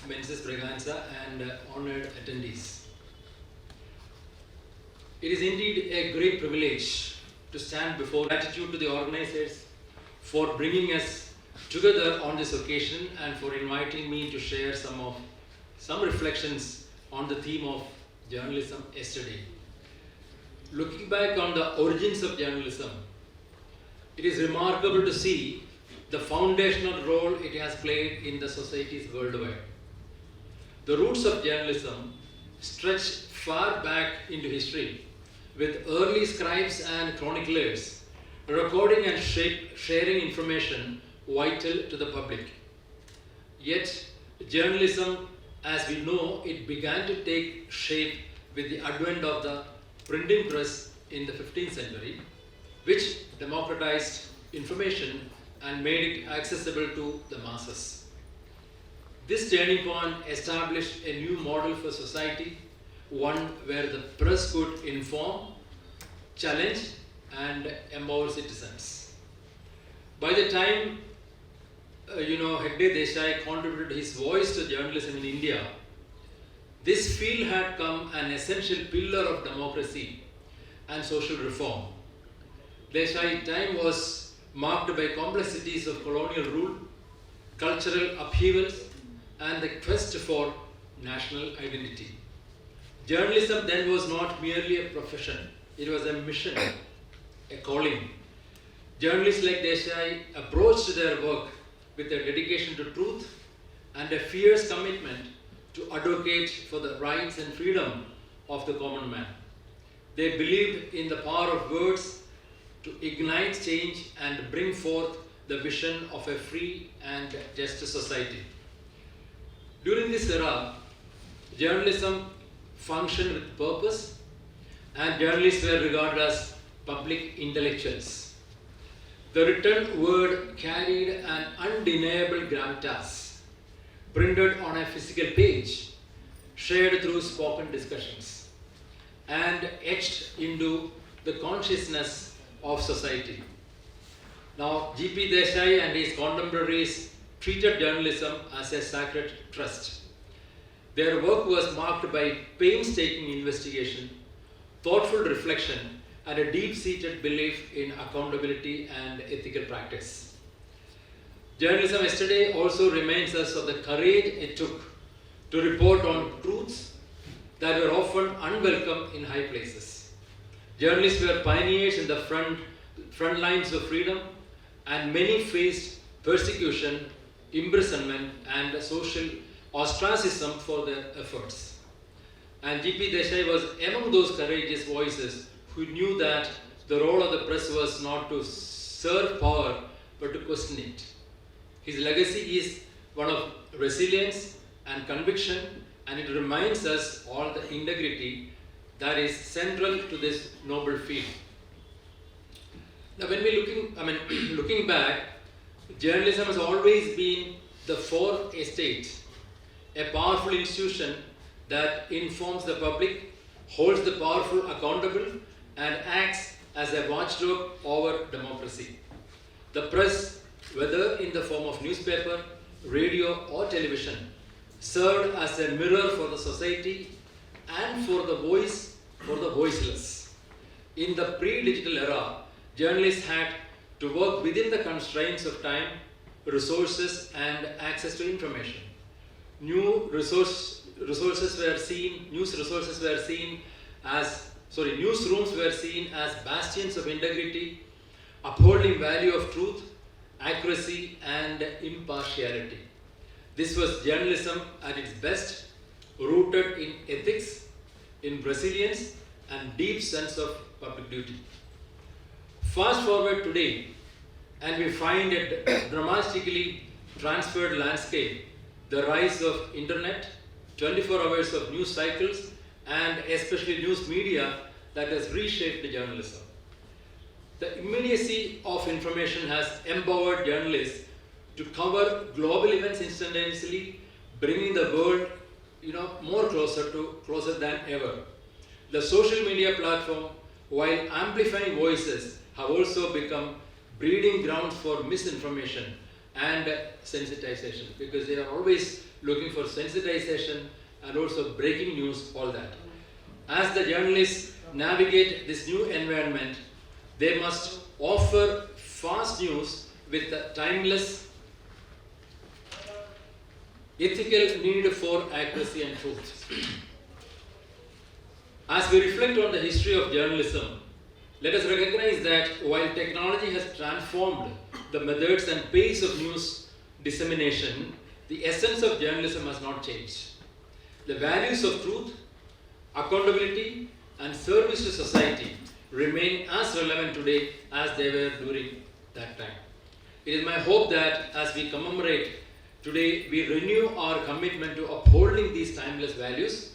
Menzies Braganza, and honored attendees. It is indeed a great privilege to stand before. Gratitude to the organizers for bringing us together on this occasion and for inviting me to share some reflections on the theme of journalism yesterday. Looking back on the origins of journalism, it is remarkable to see the foundational role it has played in the societies worldwide. The roots of journalism stretch far back into history, with early scribes and chroniclers recording and sharing information vital to the public. Yet, journalism, as we know, it began to take shape with the advent of the printing press in the 15th century, which democratized information and made it accessible to the masses. This turning point established a new model for society, one where the press could inform, challenge, and empower citizens. By the time Hegde Desai contributed his voice to journalism in India, this field had come an essential pillar of democracy and social reform. Desai's time was marked by complexities of colonial rule, cultural upheavals, and the quest for national identity. Journalism then was not merely a profession, it was a mission, a calling. Journalists like Desai approached their work with a dedication to truth and a fierce commitment to advocate for the rights and freedom of the common man. They believed in the power of words to ignite change and bring forth the vision of a free and just society. During this era, journalism functioned with purpose, and journalists were regarded as public intellectuals. The written word carried an undeniable gravitas, printed on a physical page, shared through spoken discussions, and etched into the consciousness of society. Now, G.P. Desai and his contemporaries treated journalism as a sacred trust. Their work was marked by painstaking investigation, thoughtful reflection, and a deep-seated belief in accountability and ethical practice. Journalism yesterday also reminds us of the courage it took to report on truths that were often unwelcome in high places. Journalists were pioneers in the front lines of freedom, and many faced persecution, imprisonment, and social ostracism for their efforts. And G.P. Desai was among those courageous voices who knew that the role of the press was not to serve power but to question it. His legacy is one of resilience and conviction, and it reminds us all the integrity that is central to this noble field. Now, when looking back, journalism has always been the fourth estate, a powerful institution that informs the public, holds the powerful accountable, and acts as a watchdog over democracy. The press, whether in the form of newspaper, radio, or television, served as a mirror for the society and for the voiceless. In the pre-digital era, journalists had to work within the constraints of time, resources, and access to information. Newsrooms were seen as bastions of integrity, upholding value of truth, accuracy, and impartiality. This was journalism at its best, rooted in ethics, in resilience, and deep sense of public duty. Fast forward today, and we find a dramatically transferred landscape, the rise of internet, 24 hours of news cycles, and especially news media that has reshaped journalism. The immediacy of information has empowered journalists to cover global events instantaneously, bringing the world more closer than ever. The social media platform, while amplifying voices, have also become breeding grounds for misinformation and sensitization, because they are always looking for sensitization and also breaking news, all that. As the journalists navigate this new environment, they must offer fast news with the timeless ethical need for accuracy and truth. As we reflect on the history of journalism, let us recognize that while technology has transformed the methods and pace of news dissemination, the essence of journalism has not changed. The values of truth, accountability, and service to society remain as relevant today as they were during that time. It is my hope that as we commemorate today, we renew our commitment to upholding these timeless values.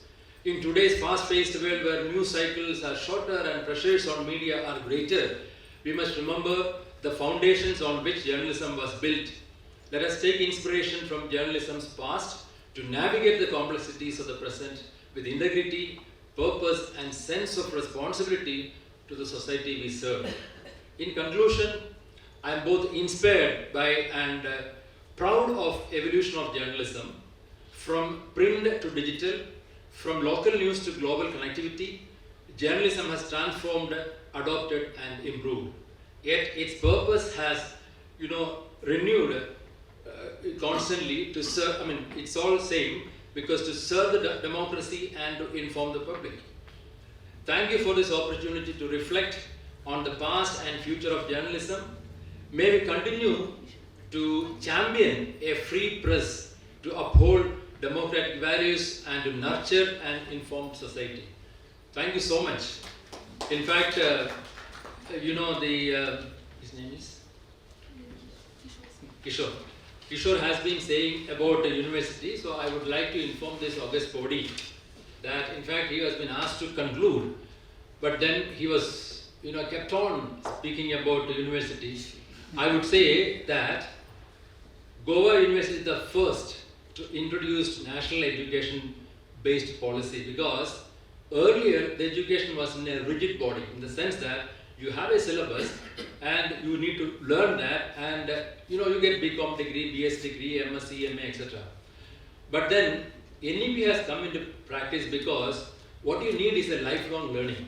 In today's fast-paced world where news cycles are shorter and pressures on media are greater, we must remember the foundations on which journalism was built. Let us take inspiration from journalism's past to navigate the complexities of the present with integrity, purpose, and sense of responsibility to the society we serve. In conclusion, I am both inspired by and proud of evolution of journalism, from print to digital, from local news to global connectivity. Journalism has transformed, adopted, and improved. Yet its purpose has, renewed constantly to serve. It's all same, because to serve the democracy and to inform the public. Thank you for this opportunity to reflect on the past and future of journalism. May we continue to champion a free press, to uphold democratic values, and to nurture an informed society. Thank you so much. In fact, his name is Kishore. Kishore has been saying about the university, so I would like to inform this august body that in fact he has been asked to conclude, but then he was, kept on speaking about the university. I would say that Goa University is the first to introduce national education-based policy, because earlier the education was in a rigid body, in the sense that you have a syllabus and you need to learn that, and you get BCom degree, BS degree, MSc, MA, etc. But then NEP has come into practice because what you need is a lifelong learning.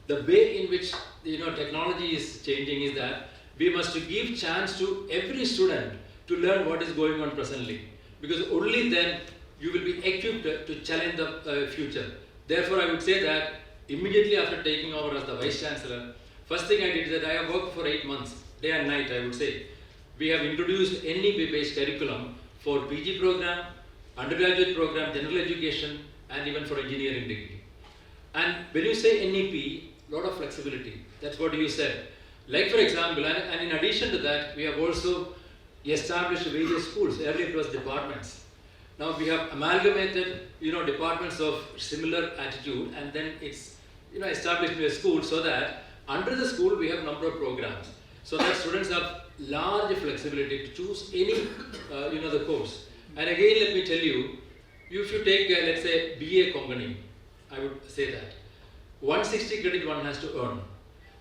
The way in which technology is changing is that we must give chance to every student to learn what is going on presently, because only then you will be equipped to challenge the future. Therefore, I would say that immediately after taking over as the Vice Chancellor, first thing I did is that I have worked for 8 months, day and night I would say. We have introduced NEP-based curriculum for PG program, undergraduate program, general education, and even for engineering degree. And when you say NEP, lot of flexibility. That's what you said. Like for example, and in addition to that, we have also established various schools. Earlier it was departments. Now we have amalgamated, departments of similar attitude, and then it's, established a school, so that under the school we have number of programs, so that students have large flexibility to choose any, the course. And again, let me tell you, if you take, let's say, BA Konkani, I would say that 160 credit one has to earn.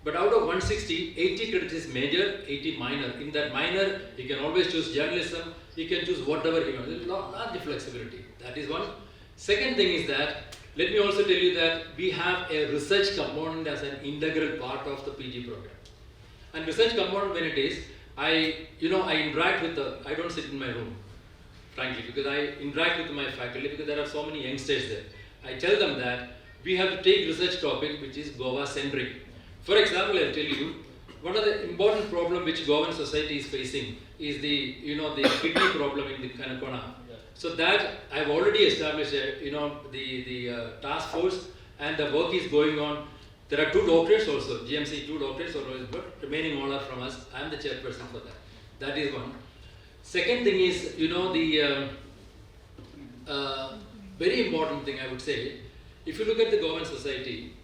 But out of 160, 80 credits is major, 80 minor. In that minor, he can always choose journalism, he can choose whatever he wants. There is large flexibility. That is one. Second thing is that, let me also tell you that we have a research component as an integral part of the PG program. And research component, when it is, I interact with I don't sit in my room, frankly, because I interact with my faculty, because there are so many youngsters there. I tell them that we have to take research topic which is Goa-centric. For example, I'll tell you, one of the important problem which Goan society is facing is the kidney problem in the Kanakona. So that I've already established, the task force, and the work is going on. There are 2 doctors also, GMC 2 doctors, but remaining all are from us. I am the chairperson for that. That is one. Second thing is, the very important thing I would say, if you look at the Goan society,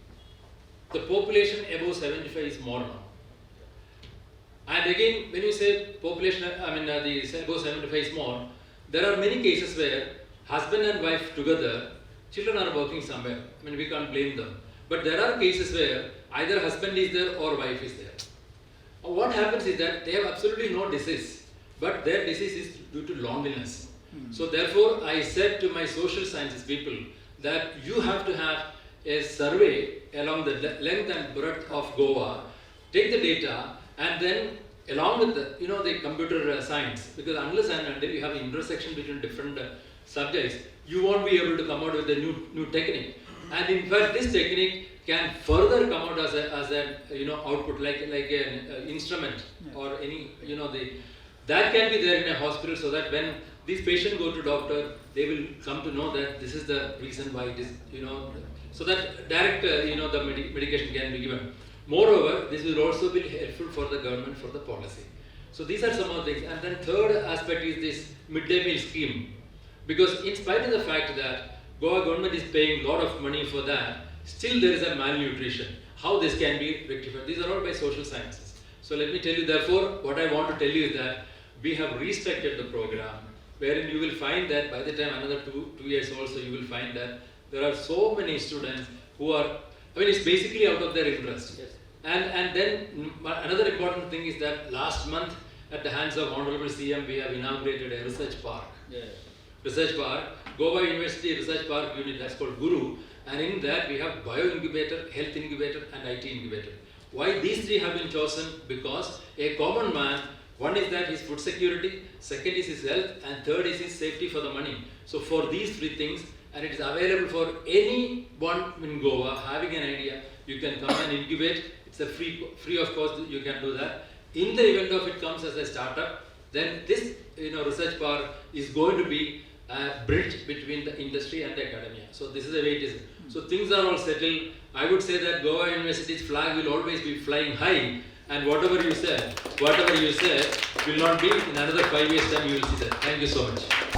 the population above 75 is more now. And again, when you say population, the above 75 is more, there are many cases where husband and wife together, children are working somewhere. We can't blame them. But there are cases where either husband is there or wife is there. What happens is that they have absolutely no disease, but their disease is due to loneliness. So therefore, I said to my social sciences people that you have to have a survey along the length and breadth of Goa, take the data, and then along with the computer science, because unless and until you have an intersection between different subjects, you won't be able to come out with a new technique. And in fact, this technique can further come out as an output, like an instrument or any that can be there in a hospital, so that when these patients go to doctor, they will come to know that this is the reason why it is, so that direct, the medication can be given. Moreover, this will also be helpful for the government for the policy. So these are some of the things. And then third aspect is this midday meal scheme. Because in spite of the fact that Goa government is paying a lot of money for that, still there is a malnutrition. How this can be rectified? These are all by social sciences. So let me tell you, therefore, what I want to tell you is that we have restructured the program, wherein you will find that by the time another two years also, you will find that there are so many students who are, it's basically out of their interest. Yes. And then another important thing is that last month, at the hands of Honorable CM, we have inaugurated a research park. Yes. Research park, Goa University Research Park unit, that's called Guru, and in that we have bio incubator, health incubator, and IT incubator. Why these 3 have been chosen? Because a common man, one is that his food security, second is his health, and third is his safety for the money. So for these 3 things, and it is available for anyone in Goa having an idea, you can come and incubate. It's a free of cost, you can do that. In the event of it comes as a startup, then this research park is going to be a bridge between the industry and the academia. So this is the way it is. So things are all settled. I would say that Goa University's flag will always be flying high, and whatever you said will not be in another 5 years time you will see that. Thank you so much.